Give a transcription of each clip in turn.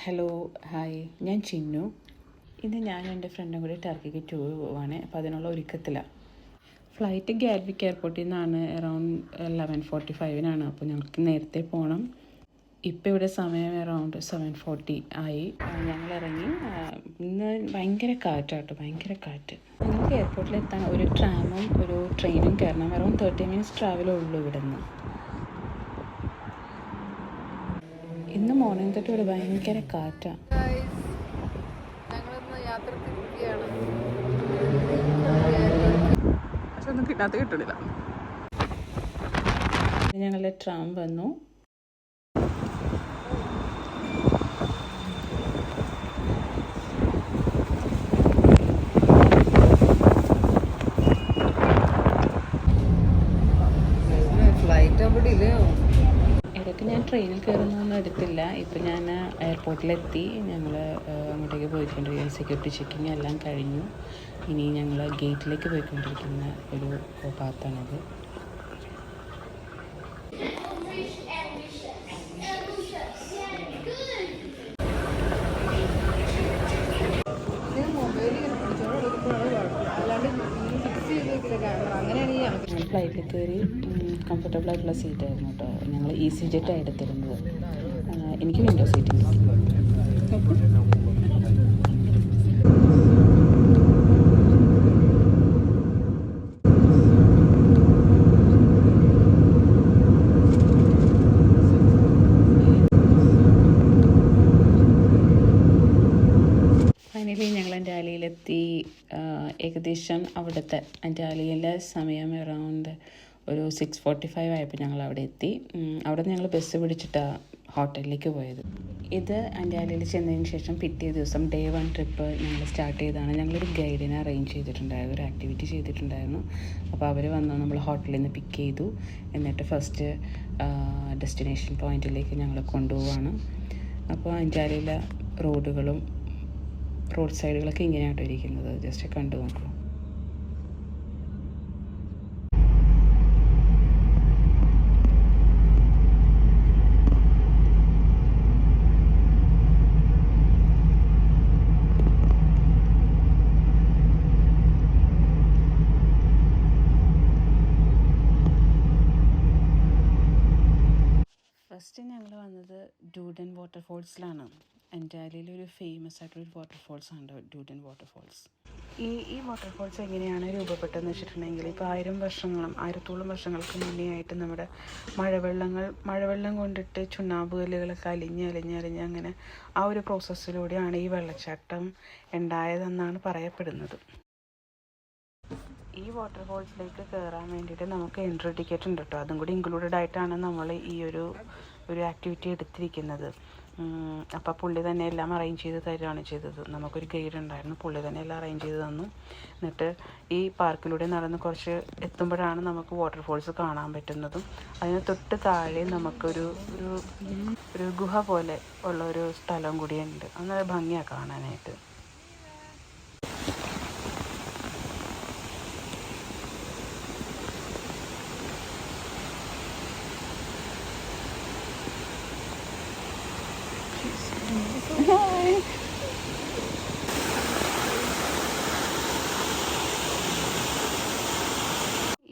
Hello hi, ഞാൻ ചിന്നു. ഇന്ന് ഞാനും എൻ്റെ ഫ്രണ്ടും കൂടി ടർക്കിക്ക് ടൂർ പോവാണ്. അപ്പോൾ അതിനുള്ള ഒരുക്കത്തിലാണ്. ഫ്ലൈറ്റ് ഗാറ്റ്വിക്ക് എയർപോർട്ടിൽ നിന്നാണ് അറൗണ്ട് 11:45 അപ്പോൾ ഞങ്ങൾക്ക് നേരത്തെ പോകണം. ഇപ്പോൾ ഇവിടെ സമയം അറൗണ്ട് 7:40 ആയി. ഞങ്ങൾ ഇറങ്ങി. ഇന്ന് ഭയങ്കര കാറ്റാട്ടോ, ഭയങ്കര കാറ്റ്. ഞങ്ങൾക്ക് എയർപോർട്ടിലെത്താൻ ഒരു ട്രാമും ഒരു ട്രെയിനും കയറണം. അറൗണ്ട് 30 മിനിറ്റ്സ് ട്രാവലേ ഉള്ളൂ ഇവിടെ നിന്ന്. ഇന്ന് മോർണിംഗ് തൊട്ട് ഇവിടെ ഭയങ്കര കാറ്റാണ്. പക്ഷെ ഒന്നും കിട്ടണില്ല. ഞങ്ങളുടെ ട്രാം വന്നു. ഇടയ്ക്ക് ഞാൻ ട്രെയിനിൽ കയറുന്നൊന്നും എടുത്തില്ല. ഇപ്പം ഞാൻ എയർപോർട്ടിലെത്തി. ഞങ്ങൾ അങ്ങോട്ടേക്ക് പോയിക്കൊണ്ടിരിക്കുന്ന സെക്യൂരിറ്റി ചെക്കിങ് എല്ലാം കഴിഞ്ഞു. ഇനി ഞങ്ങൾ ഗേറ്റിലേക്ക് പോയിക്കൊണ്ടിരിക്കുന്ന ഒരു ഭാഗത്താണത്. ഞങ്ങൾ ഫ്ലൈറ്റിൽ കയറി. കംഫർട്ടബിൾ ആയിട്ടുള്ള സീറ്റായിരുന്നു കേട്ടോ. ഞങ്ങൾ ഈസി ജെറ്റാണ് എടുത്തിരുന്നത്. എനിക്ക് വിൻഡോ സീറ്റിംഗ്. ഫൈനലി ഞങ്ങൾ അൻ്റാലിയിലെത്തി. ഏകദേശം അവിടുത്തെ അൻ്റാലിയിലെ സമയം അറൗണ്ട് ഒരു 6:45 ആയപ്പോൾ ഞങ്ങൾ അവിടെ എത്തി. അവിടെ നിന്ന് ഞങ്ങൾ ബസ് പിടിച്ചിട്ടാണ് ഹോട്ടലിലേക്ക് പോയത്. ഇത് അൻ്റാലിയിൽ ചെന്നതിന് ശേഷം പിറ്റേ ദിവസം ഡേ 1 ട്രിപ്പ് ഞങ്ങൾ സ്റ്റാർട്ട് ചെയ്തതാണ്. ഞങ്ങളൊരു ഗൈഡിനെ അറേഞ്ച് ചെയ്തിട്ടുണ്ടായിരുന്നു, ഒരു ആക്ടിവിറ്റി ചെയ്തിട്ടുണ്ടായിരുന്നു. അപ്പോൾ അവർ വന്ന് നമ്മൾ ഹോട്ടലിൽ നിന്ന് പിക്ക് ചെയ്തു. എന്നിട്ട് ഫസ്റ്റ് ഡെസ്റ്റിനേഷൻ പോയിന്റിലേക്ക് ഞങ്ങൾ കൊണ്ടുപോവാണ്. അപ്പോൾ അൻ്റാലിയിലെ റോഡുകളും റോഡ് സൈഡുകളൊക്കെ ഇങ്ങനെയാട്ടോ ഇരിക്കുന്നത്. ജസ്റ്റ് കണ്ടു നോക്കൂ. ഫസ്റ്റ് ഞങ്ങൾ വന്നത് ഡൂഡൻ വാട്ടർഫോൾസിലാണ്. അൻ്റാലിയിലൊരു ഫേമസ് ആയിട്ടൊരു വാട്ടർഫോൾസ് ആണ് ഡൂഡൻ വാട്ടർഫോൾസ്. ഈ വാട്ടർഫോൾസ് എങ്ങനെയാണ് രൂപപ്പെട്ടതെന്ന് വെച്ചിട്ടുണ്ടെങ്കിൽ, ഇപ്പോൾ 1000-ഓളം വർഷങ്ങൾക്ക് മുന്നേ ആയിട്ട് നമ്മുടെ മഴവെള്ളം കൊണ്ടിട്ട് ചുണ്ണാമ്പ് കല്ലുകളൊക്കെ അലിഞ്ഞ് അങ്ങനെ ആ ഒരു പ്രോസസ്സിലൂടെയാണ് ഈ വെള്ളച്ചാട്ടം ഉണ്ടായതെന്നാണ് പറയപ്പെടുന്നത്. ഈ വാട്ടർഫോൾസിലേക്ക് കയറാൻ വേണ്ടിയിട്ട് നമുക്ക് എൻട്രി ടിക്കറ്റ് ഉണ്ട് കേട്ടോ. അതും കൂടി ഇൻക്ലൂഡഡ് ആയിട്ടാണ് നമ്മൾ ഈ ഒരു ആക്ടിവിറ്റി എടുത്തിരിക്കുന്നത്. അപ്പോൾ പുള്ളി തന്നെ എല്ലാം അറേഞ്ച് ചെയ്ത് തരികയാണ് ചെയ്തത്. നമുക്കൊരു ഗൈഡ് ഉണ്ടായിരുന്നു, പുള്ളി തന്നെ എല്ലാം അറേഞ്ച് ചെയ്ത് തന്നു. എന്നിട്ട് ഈ പാർക്കിലൂടെ നടന്ന് കുറച്ച് എത്തുമ്പോഴാണ് നമുക്ക് വാട്ടർഫോൾസ് കാണാൻ പറ്റുന്നതും. അതിന് തൊട്ട് താഴെ നമുക്കൊരു ഗുഹ പോലെ ഉള്ള ഒരു സ്ഥലം കൂടിയുണ്ട്. അത് നല്ല ഭംഗിയാണ് കാണാനായിട്ട്.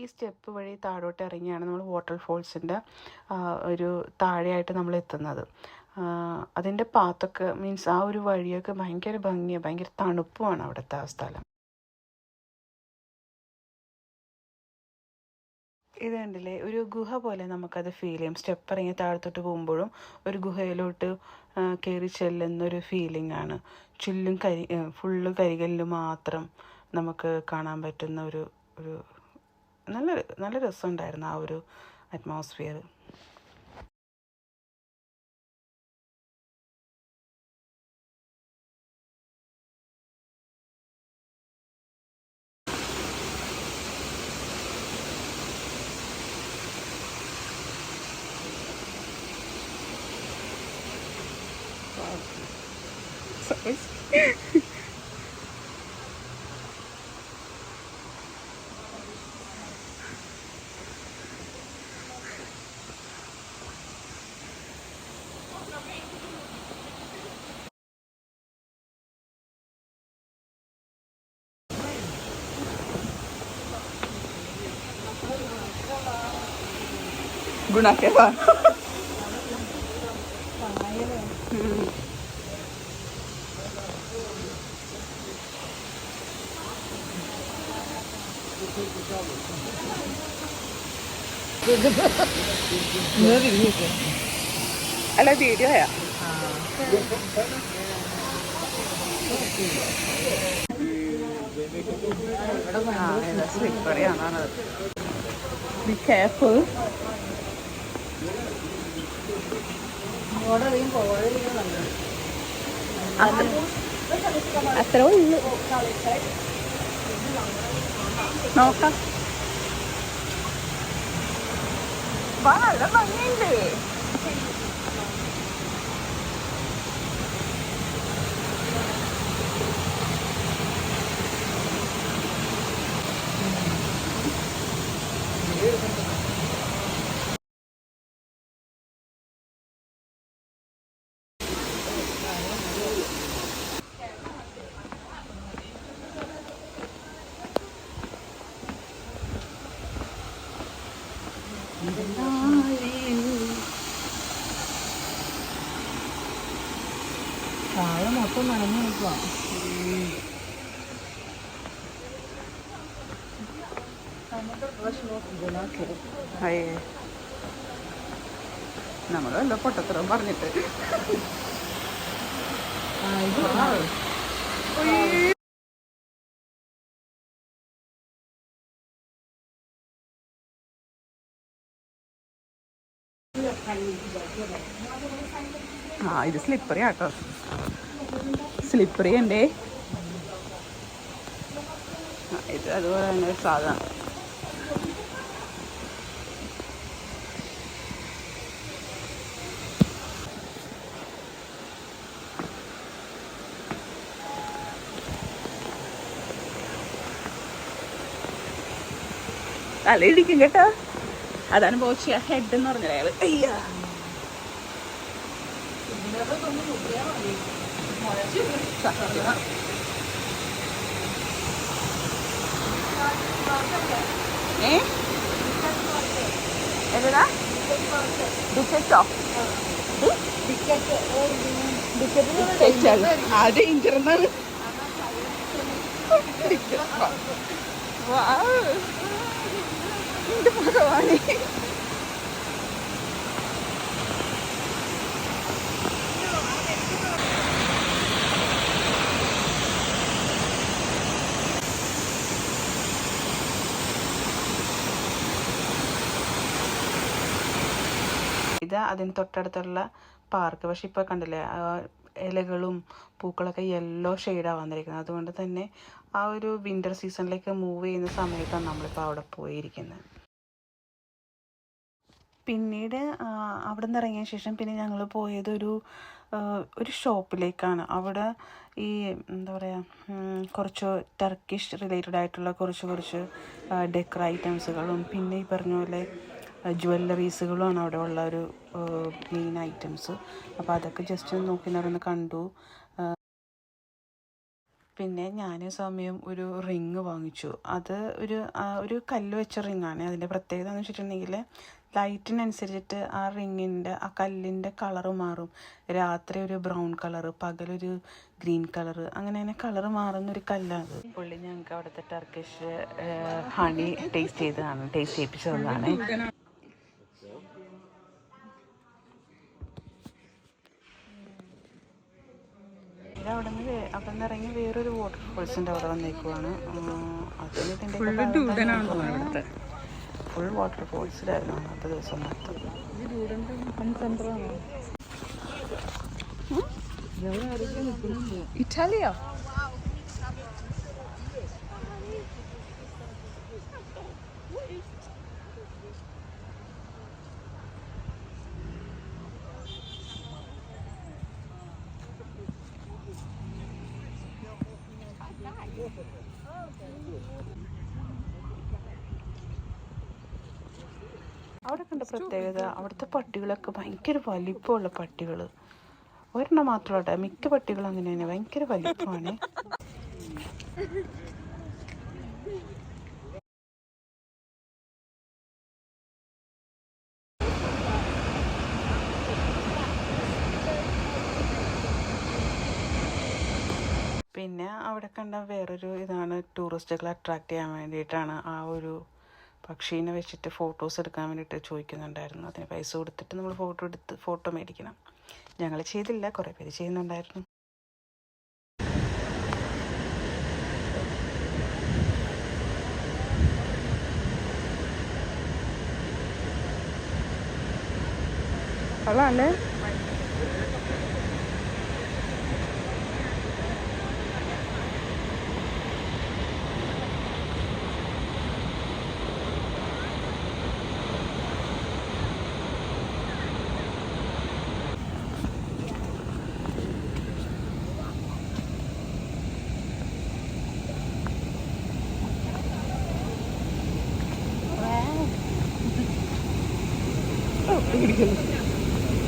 ഈ സ്റ്റെപ്പ് വഴി താഴോട്ട് ഇറങ്ങിയാണ് നമ്മൾ വാട്ടർഫോൾസിൻ്റെ ഒരു താഴെയായിട്ട് നമ്മൾ എത്തുന്നത്. അതിൻ്റെ പാത്തൊക്കെ മീൻസ് ആ ഒരു വഴിയൊക്കെ ഭയങ്കര ഭംഗിയാണ്, ഭയങ്കര തണുപ്പുമാണ് അവിടുത്തെ ആ സ്ഥലം. ഇത് കണ്ടില്ലേ, ഒരു ഗുഹ പോലെ നമുക്കത് ഫീൽ ചെയ്യും. സ്റ്റെപ്പ് ഇറങ്ങി താഴത്തോട്ട് പോകുമ്പോഴും ഒരു ഗുഹയിലോട്ട് കയറി ചെല്ലുന്നൊരു ഫീലിംഗ് ആണ്. ഫുള്ള് കരികല്ല് മാത്രം നമുക്ക് കാണാൻ പറ്റുന്ന ഒരു നല്ല രസമുണ്ടായിരുന്നു ആ ഒരു അറ്റ്മോസ്ഫിയർ. गुना के बाद अला वीडियो है Be careful. അത്രേ ഉള്ളു നോക്കാം വളരെ ഭംഗിയുണ്ട് താഴെ മൊത്തം നനഞ്ഞു നിൽക്കുക നമ്മളല്ല പൊട്ടത്തരം പറഞ്ഞിട്ട് ഇത് സ്ലിപ്പറി ആട്ടോ സ്ലിപ്പറി ഉണ്ടേ ഇത് അതുപോലെ തന്നെ സാധാരണ തല ഇടിക്കും കേട്ടോ അതാണ് ബോച്ചിയ ഹെഡ് എന്ന് പറഞ്ഞത് അയാള് അയ്യാ ഏതാ ടിക്കറ്റോ ആ ഡേഞ്ചർ എന്നാണ് ഭഗവാനെ ഇത് അതിന് തൊട്ടടുത്തുള്ള പാർക്ക്. പക്ഷെ ഇപ്പോൾ കണ്ടില്ലേ ഇലകളും പൂക്കളൊക്കെ യെല്ലോ ഷെയ്ഡാണ് വന്നിരിക്കുന്നത്. അതുകൊണ്ട് തന്നെ ആ ഒരു വിൻ്റർ സീസണിലേക്ക് മൂവ് ചെയ്യുന്ന സമയത്താണ് നമ്മളിപ്പോൾ അവിടെ പോയിരിക്കുന്നത്. പിന്നീട് അവിടെ നിന്ന് ഇറങ്ങിയ ശേഷം പിന്നെ ഞങ്ങൾ പോയത് ഒരു ഷോപ്പിലേക്കാണ്. അവിടെ ഈ എന്താ പറയുക കുറച്ച് ടർക്കിഷ് റിലേറ്റഡ് ആയിട്ടുള്ള കുറച്ച് ഡെക്കർ ഐറ്റംസുകളും പിന്നെ ഈ പറഞ്ഞ പോലെ ജ്വല്ലറീസുകളുമാണ് അവിടെ ഉള്ള ഒരു മെയിൻ ഐറ്റംസ്. അപ്പോൾ അതൊക്കെ ജസ്റ്റ് നോക്കി നടന്ന് കണ്ടു. പിന്നെ ഞാൻ സമയം ഒരു റിങ് വാങ്ങിച്ചു. അത് ഒരു കല്ല് വെച്ച റിങ്ങാണ്. അതിൻ്റെ പ്രത്യേകത എന്ന് വെച്ചിട്ടുണ്ടെങ്കിൽ ലൈറ്റിനനുസരിച്ചിട്ട് ആ റിങ്ങിൻ്റെ ആ കല്ലിൻ്റെ കളറ് മാറും. രാത്രി ഒരു ബ്രൗൺ കളറ്, പകലൊരു ഗ്രീൻ കളറ്, അങ്ങനെ കളറ് മാറുന്നൊരു കല്ലാണ്. പുള്ളി ഞങ്ങൾക്ക് അവിടുത്തെ ടർക്കിഷ് ഹണി ടേസ്റ്റ് ചെയ്യിപ്പിച്ചതാണ്. അവിടെ നിന്ന് ഇറങ്ങി വേറൊരു വാട്ടർഫോൾസിൻ്റെ അവിടെ വന്നേക്കുവാണ്. അതിന് ഇതിൻ്റെ ഫുൾ വാട്ടർഫോൾസിലായിരുന്നു അന്നത്തെ ദിവസം മൊത്തം. ഇറ്റാലിയോ അവിടെ കണ്ട പ്രത്യേകത അവിടുത്തെ പട്ടികളൊക്കെ ഭയങ്കര വലിപ്പമുള്ള പട്ടികൾ. ഒരെണ്ണം മാത്രമല്ല, മിക്ക പട്ടികളും അങ്ങനെ തന്നെ ഭയങ്കര വലിപ്പമാണ്. പിന്നെ അവിടെ കണ്ട വേറൊരു ഇതാണ്, ടൂറിസ്റ്റുകളെ അട്രാക്റ്റ് ചെയ്യാൻ വേണ്ടിയിട്ടാണ് ആ ഒരു പക്ഷീനെ വെച്ചിട്ട് ഫോട്ടോസ് എടുക്കാൻ വേണ്ടിയിട്ട് ചോദിക്കുന്നുണ്ടായിരുന്നു. അതിന് പൈസ കൊടുത്തിട്ട് നമ്മൾ ഫോട്ടോ മേടിക്കണം. ഞങ്ങൾ ചെയ്തില്ല, കുറേ പേര് ചെയ്യുന്നുണ്ടായിരുന്നു. കൊള്ളാല്ലേ?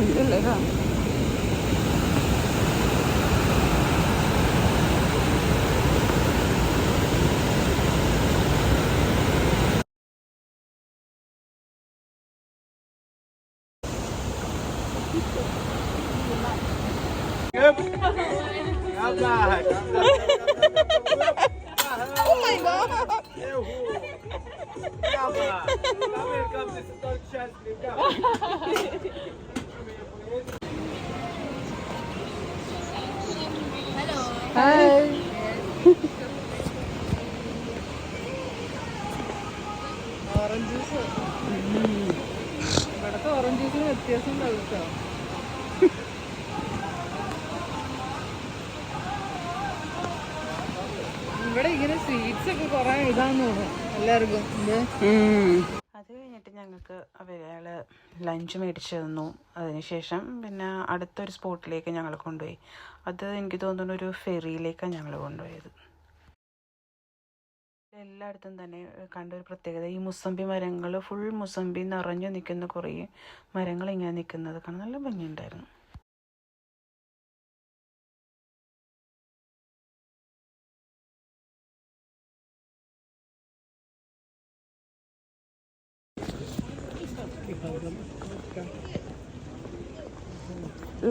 ഇല്ലല്ലേ? Oh my god! Hi. Orange juice. ഇവിടുത്തെ ഓറഞ്ച് ജ്യൂസിന് വ്യത്യാസം ഉണ്ടാവും കേട്ടോ. ഇവിടെ ഇങ്ങനെ സ്വീറ്റ്സ് ഒക്കെ കുറെ ഇതാന്ന് തോന്നുന്നു എല്ലാവർക്കും. അത് കഴിഞ്ഞിട്ട് ഞങ്ങൾക്ക് അയാൾ ലഞ്ച് മേടിച്ചു തന്നു. അതിനുശേഷം പിന്നെ അടുത്തൊരു സ്പോട്ടിലേക്ക് ഞങ്ങൾ കൊണ്ടുപോയി. അത് എനിക്ക് തോന്നുന്നു ഒരു ഫെറിയിലേക്കാണ് ഞങ്ങൾ കൊണ്ടുപോയത്. എല്ലായിടത്തും തന്നെ കണ്ടൊരു പ്രത്യേകത, ഈ മുസമ്പി മരങ്ങൾ, ഫുൾ മുസമ്പി നിറഞ്ഞു നിൽക്കുന്ന കുറേ മരങ്ങൾ ഇങ്ങനെ നിൽക്കുന്നത് കാണാൻ നല്ല ഭംഗിയുണ്ടായിരുന്നു.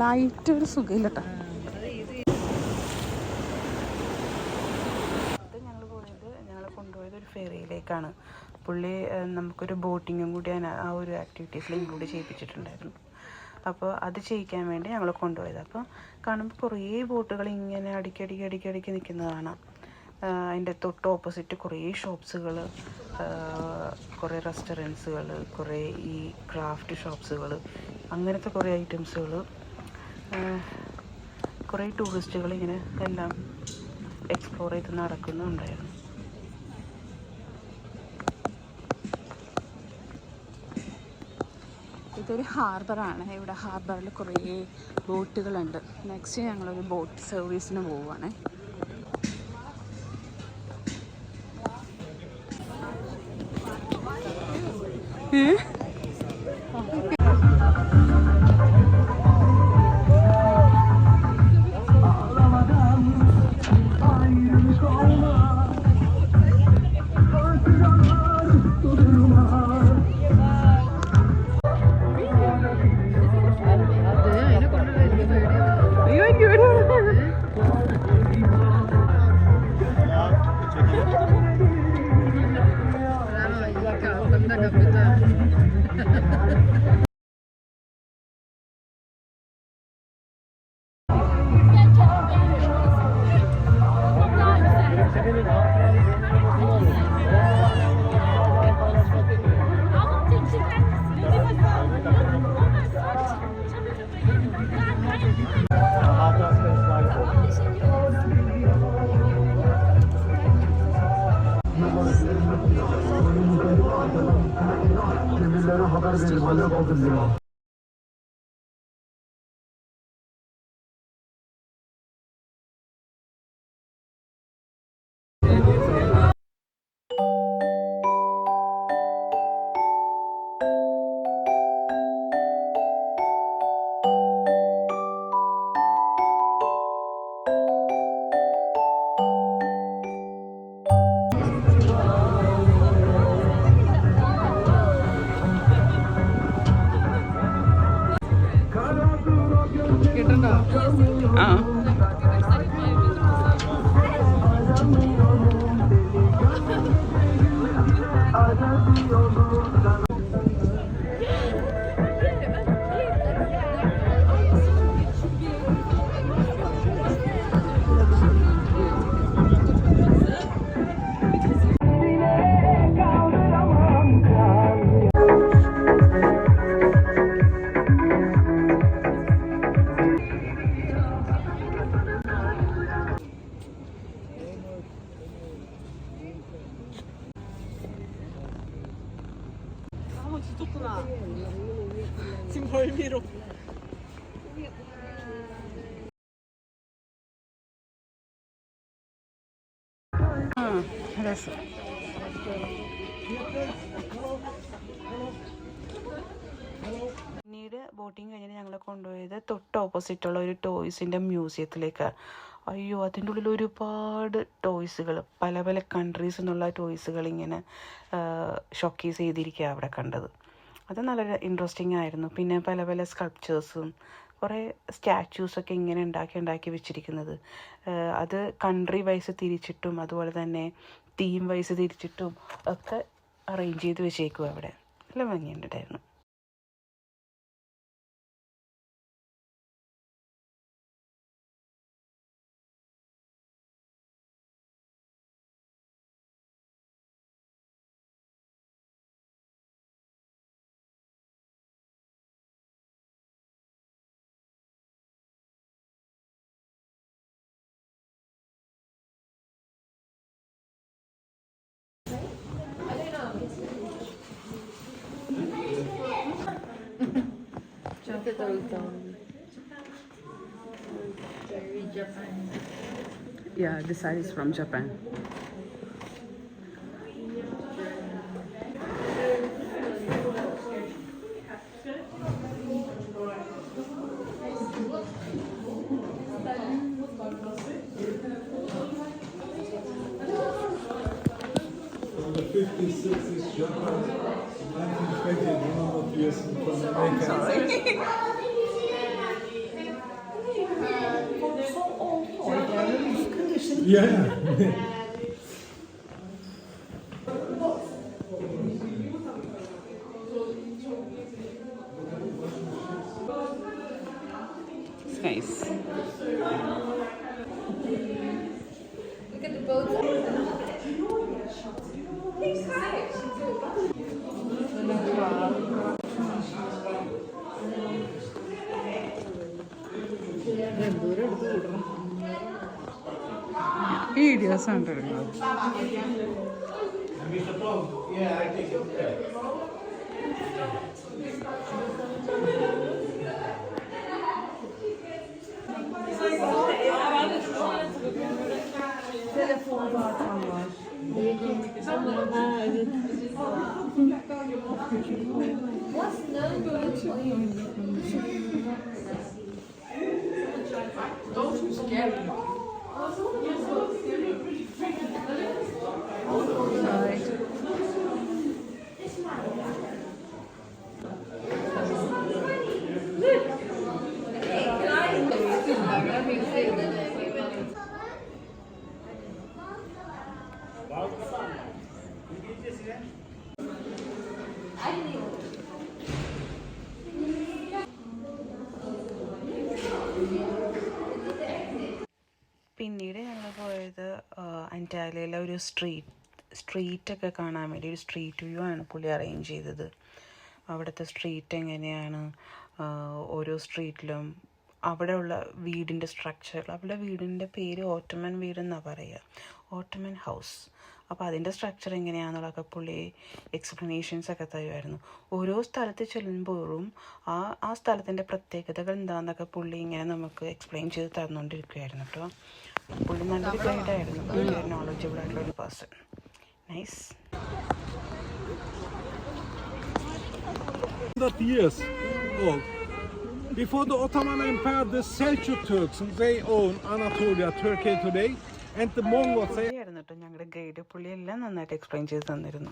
ലൈറ്റ് ഒരു സുഖമില്ല കേട്ടോ. ഞങ്ങൾ കൊണ്ടുപോയത് ഒരു ഫെറിയിലേക്കാണ്. പുള്ളി നമുക്കൊരു ബോട്ടിങ്ങും കൂടി ആ ഒരു ആക്ടിവിറ്റീസിൽ ഇൻക്ലൂഡ് ചെയ്യിപ്പിച്ചിട്ടുണ്ടായിരുന്നു. അപ്പോൾ അത് ചെയ്യിക്കാൻ വേണ്ടി ഞങ്ങൾ കൊണ്ടുപോയത്. അപ്പോൾ കാണുമ്പോൾ കുറേ ബോട്ടുകൾ ഇങ്ങനെ അടിക്കടിക്ക് നിൽക്കുന്നതാണ്. അതിൻ്റെ തൊട്ട് ഓപ്പോസിറ്റ് കുറേ ഷോപ്സുകൾ, കുറേ റെസ്റ്റോറൻറ്റ്സുകൾ, കുറേ ഈ ക്രാഫ്റ്റ് ഷോപ്സുകൾ, അങ്ങനത്തെ കുറേ ഐറ്റംസുകൾ, കുറേ ടൂറിസ്റ്റുകൾ ഇങ്ങനെ എല്ലാം എക്സ്പ്ലോർ ചെയ്ത് നടക്കുന്നുണ്ടായിരുന്നു. ഇതൊരു ഹാർബറാണ്. ഇവിടെ ഹാർബറിൽ കുറേ ബോട്ടുകളുണ്ട്. നെക്സ്റ്റ് ഞങ്ങളൊരു ബോട്ട് സർവീസിന് പോവുകയാണ്. 지금 벌미로. രസം. പിന്നീട് ബോട്ടിങ് കഴിഞ്ഞിട്ട് ഞങ്ങളെ കൊണ്ടുപോയത് തൊട്ട് ഓപ്പോസിറ്റുള്ള ഒരു ടോയ്സിൻ്റെ മ്യൂസിയത്തിലേക്കാണ്. അയ്യോ, അതിൻ്റെ ഉള്ളിൽ ഒരുപാട് ടോയ്സുകൾ, പല പല കൺട്രീസ് നിന്നുള്ള ടോയ്സുകൾ ഇങ്ങനെ ഷോക്കേസ് ചെയ്തിരിക്കുക അവിടെ കണ്ടത്. അത് നല്ല ഇൻട്രസ്റ്റിംഗ് ആയിരുന്നു. പിന്നെ പല പല സ്കൾപ്ചേഴ്സും കുറേ സ്റ്റാച്യൂസൊക്കെ ഇങ്ങനെ ഉണ്ടാക്കി വെച്ചിരിക്കുന്നത്. അത് കൺട്രി വൈസ് തിരിച്ചിട്ടും അതുപോലെ തന്നെ തീം വൈസ് തിരിച്ചിട്ടും ഒക്കെ അറേഞ്ച് ചെയ്ത് വെച്ചേക്കും അവിടെ. നല്ല ഭംഗിയുണ്ടായിരുന്നു. Yeah, this side is from Japan. From the 50s, 60s, Japan, 1920, one of the US from America. Sorry. Yeah. It's nice. Look at the boats. Videos under it. Mr. Tom, yeah, I take it. Telefon zaten var. പിന്നീട് ഞങ്ങൾ പോയത് അന്റാലിയയിലെ ഒരു സ്ട്രീറ്റൊക്കെ കാണാൻ വേണ്ടി ഒരു street view ആണ് പുള്ളി arrange ചെയ്തത്. അവിടുത്തെ സ്ട്രീറ്റ് എങ്ങനെയാണ്, ഓരോ സ്ട്രീറ്റിലും അവിടെയുള്ള വീടിൻ്റെ സ്ട്രക്ചർ, അവിടെ വീടിൻ്റെ പേര് ഓട്ടോമൻ വീടെന്നാണ് പറയുക, ഓട്ടോമൻ ഹൗസ്. അപ്പോൾ അതിൻ്റെ സ്ട്രക്ചർ എങ്ങനെയാണെന്നുള്ളതൊക്കെ പുള്ളി എക്സ്പ്ലനേഷൻസൊക്കെ തരുമായിരുന്നു. ഓരോ സ്ഥലത്ത് ചെല്ലുമ്പോഴും ആ സ്ഥലത്തിൻ്റെ പ്രത്യേകതകൾ എന്താണെന്നൊക്കെ പുള്ളി ഇങ്ങനെ നമുക്ക് എക്സ്പ്ലെയിൻ ചെയ്ത് തന്നുകൊണ്ടിരിക്കുകയായിരുന്നു കേട്ടോ. പുള്ളി നല്ലൊരു ഗൈഡായിരുന്നു, വളരെ നോളജബിൾ ആയിട്ടുള്ള ഒരു person. Nice. Years old. Before the Ottoman Empire, the Seljuk Turks, they own Anatolia, Turkey today, and the Mongols. ആയിരുന്നു കേട്ടോ ഞങ്ങളുടെ ഗൈഡ്. പുള്ളി എല്ലാം നന്നായിട്ട് എക്സ്പ്ലെയിൻ ചെയ്ത് തന്നിരുന്നു.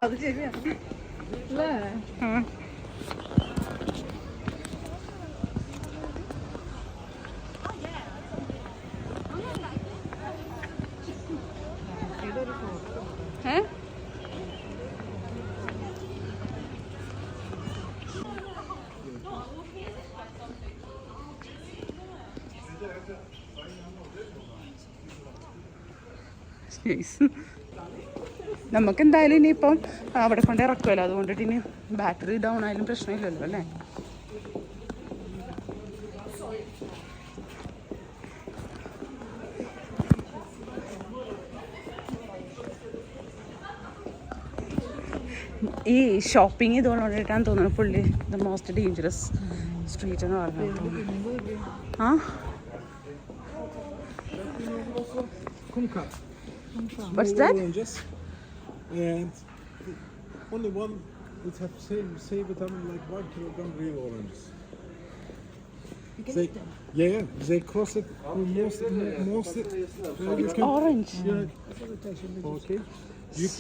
അത് ശരിയാ അല്ലേ? നമുക്ക് എന്തായാലും ഇനിയിപ്പം അവിടെ കൊണ്ട് ഇറക്കുമല്ലോ, അതുകൊണ്ടിട്ട് ഇനി ബാറ്ററി ഡൗൺ ആയാലും പ്രശ്നമില്ലല്ലോ അല്ലേ. ഈ ഷോപ്പിംഗ് ഇതുകൊണ്ടിട്ടാണ് തോന്നുന്നത് പുള്ളി ദ മോസ്റ്റ് ഡേഞ്ചറസ് സ്ട്രീറ്റ് എന്ന് പറഞ്ഞത്. ആ Kumquat. What's that? Oranges. And only one would have same vitamin like 1 kilogram real oranges. They, yeah, they cross it most you can, Orange. Yeah. Okay.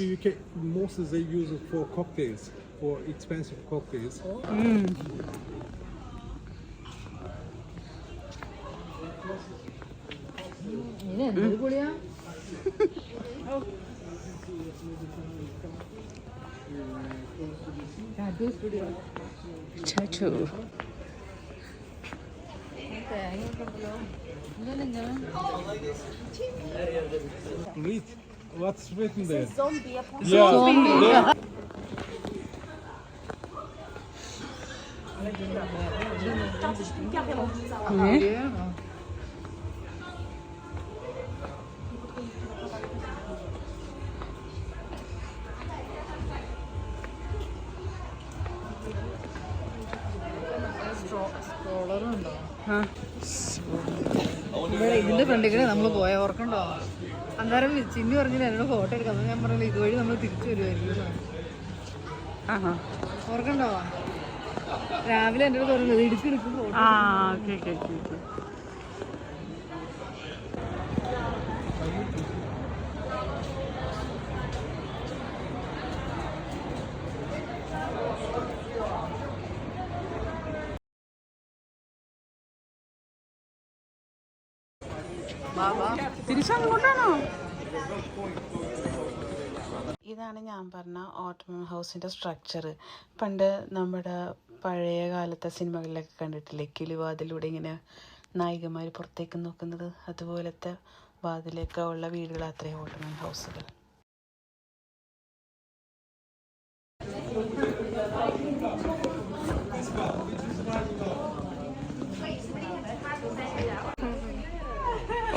You can mostly they use it for cocktails, for expensive cocktails. ഇനി എന്തൊരു പൊളിയാ. ചാച്ചു Read what's written there. Zombie. Yeah. ട്രോളറുണ്ടോ? ആ ഇവിടെ ഇതിന്റെ ഫ്രണ്ടിൽ കൂടെ നമ്മൾ പോയ ഓർക്കണ്ടോ? അന്നേരം ചിന്നി പറഞ്ഞില്ല എന്നോട് ഫോട്ടോ എടുക്കാം. ഞാൻ പറഞ്ഞില്ല ഇതുവഴി നമ്മൾ തിരിച്ചു വരുമായിരിക്കും. ആ ഓർക്കണ്ടോ? രാവിലെ എൻ്റെ അടുത്ത് പറഞ്ഞത് ഇടുക്കിടുക്കും ഫോട്ടോ. ആ ഓക്കെ ഓക്കെ ഓക്കെ ഓക്കെ. തിരിച്ചങ്ങോട്ടാണോ? ഇതാണ് ഞാൻ പറഞ്ഞ ഓട്ടോമൻ ഹൗസിൻ്റെ സ്ട്രക്ചർ. പണ്ട് നമ്മുടെ പഴയ കാലത്തെ സിനിമകളിലൊക്കെ കണ്ടിട്ടില്ലേ, കിളിവാതിലൂടെ ഇങ്ങനെ നായികമാർ പുറത്തേക്ക് നോക്കുന്നത്, അതുപോലത്തെ വാതിലൊക്കെ ഉള്ള വീടുകൾ അത്രയും ഓട്ടോമൻ ഹൗസുകൾ.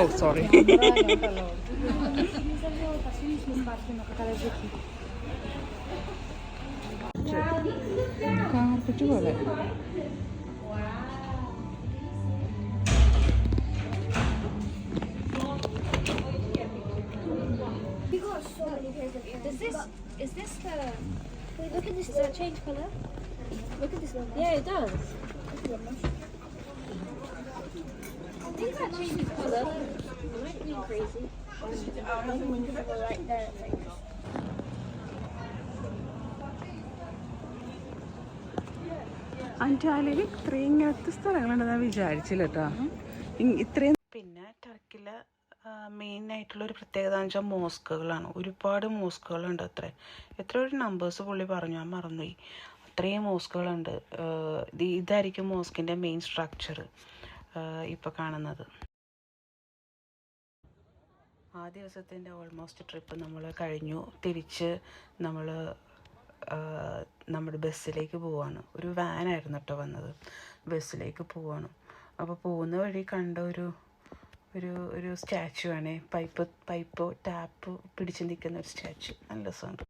ഓ സോറി. കാർപ്പറ്റ് പോലെ. Is this the? Wait, look at this. Does that change colour? Look at this one. Yeah, it does. I think that changes colour. Am I being crazy? Right there. അന്റാലിയിൽ ഇത്രയും ഇങ്ങനത്തെ സ്ഥലങ്ങളുണ്ടെന്ന് ഞാൻ വിചാരിച്ചില്ല കേട്ടോ. ഇത്രയും. പിന്നെ ടർക്കിയിലെ main ആയിട്ടുള്ളൊരു പ്രത്യേകത എന്ന് വെച്ചാൽ മോസ്കുകളാണ്. ഒരുപാട് മോസ്കുകളുണ്ട്. എത്ര ഒരു നമ്പേഴ്സ് പുള്ളി പറഞ്ഞു, ഞാൻ മറന്നുപോയി. അത്രയും മോസ്കുകളുണ്ട്. ഇതായിരിക്കും മോസ്കിൻ്റെ മെയിൻ സ്ട്രക്ചർ ഇപ്പോൾ കാണുന്നത്. ആ ദിവസത്തിൻ്റെ ഓൾമോസ്റ്റ് ട്രിപ്പ് നമ്മൾ കഴിഞ്ഞു. തിരിച്ച് നമ്മൾ നമ്മുടെ ബസ്സിലേക്ക് പോവാണ്. ഒരു വാനായിരുന്നു കേട്ടോ വന്നത്. ബസ്സിലേക്ക് പോവാണ്. അപ്പോൾ പോകുന്ന വഴി കണ്ട ഒരു സ്റ്റാച്ചു ആണ്. പൈപ്പ് ടാപ്പ് പിടിച്ച് നിൽക്കുന്ന ഒരു സ്റ്റാച്ചു. നല്ല രസമുണ്ട്.